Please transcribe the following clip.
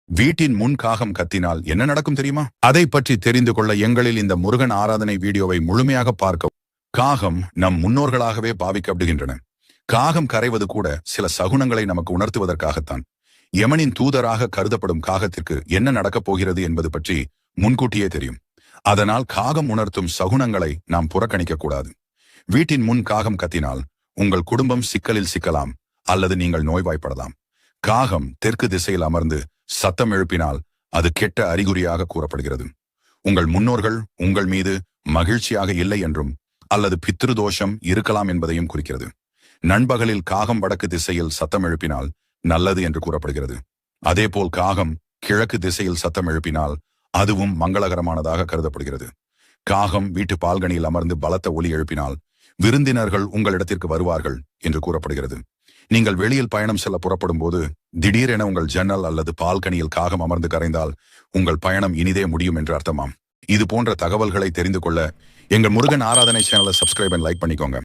வீட்டின் முன் காகம் கத்தினால் என்ன நடக்கும் தெரியுமா? அதை பற்றி தெரிந்து கொள்ள எங்களில் இந்த முருகன் ஆராதனை வீடியோவை முழுமையாக பார்க்கவும். காகம் நம் முன்னோர்களாகவே பாவிக்கப்படுகின்றன. காகம் கரைவது கூட சில சகுனங்களை நமக்கு உணர்த்துவதற்காகத்தான். யமனின் தூதராக கருதப்படும் காகத்திற்கு என்ன நடக்கப் போகிறது என்பது பற்றி முன்கூட்டியே தெரியும். அதனால் காகம் உணர்த்தும் சகுனங்களை நாம் புறக்கணிக்க கூடாது. வீட்டின் முன் காகம் கத்தினால் உங்கள் குடும்பம் சிக்கலில் சிக்கலாம் அல்லது நீங்கள் நோய்வாய்ப்படலாம். காகம் தெற்கு திசையில் அமர்ந்து சத்தம் எழுப்பினால் அது கெட்ட அறிகுறியாக கூறப்படுகிறது. உங்கள் முன்னோர்கள் உங்கள் மீது மகிழ்ச்சியாக இல்லை என்றும் அல்லது பித்ருதோஷம் இருக்கலாம் என்பதையும் குறிக்கிறது. நண்பகலில் காகம் வடக்கு திசையில் சத்தம் எழுப்பினால் நல்லது என்று கூறப்படுகிறது. அதேபோல் காகம் கிழக்கு திசையில் சத்தம் எழுப்பினால் அதுவும் மங்களகரமானதாக கருதப்படுகிறது. காகம் வீட்டு பால்கனியில் அமர்ந்து பலத்த ஒலி எழுப்பினால் விருந்தினர்கள் உங்களிடத்திற்கு வருவார்கள் என்று கூறப்படுகிறது. நீங்கள் வெளியில் பயணம் செல்ல புறப்படும் போது திடீரென உங்கள் ஜன்னல் அல்லது பால்கனியில் காகம் அமர்ந்து கரைந்தால் உங்கள் பயணம் இனிதே முடியும் என்று அர்த்தமாம். இது போன்ற தகவல்களை தெரிந்து கொள்ள எங்கள் முருகன் ஆராதனை சேனலை சப்ஸ்கிரைப் அண்ட் லைக் பண்ணிக்கோங்க.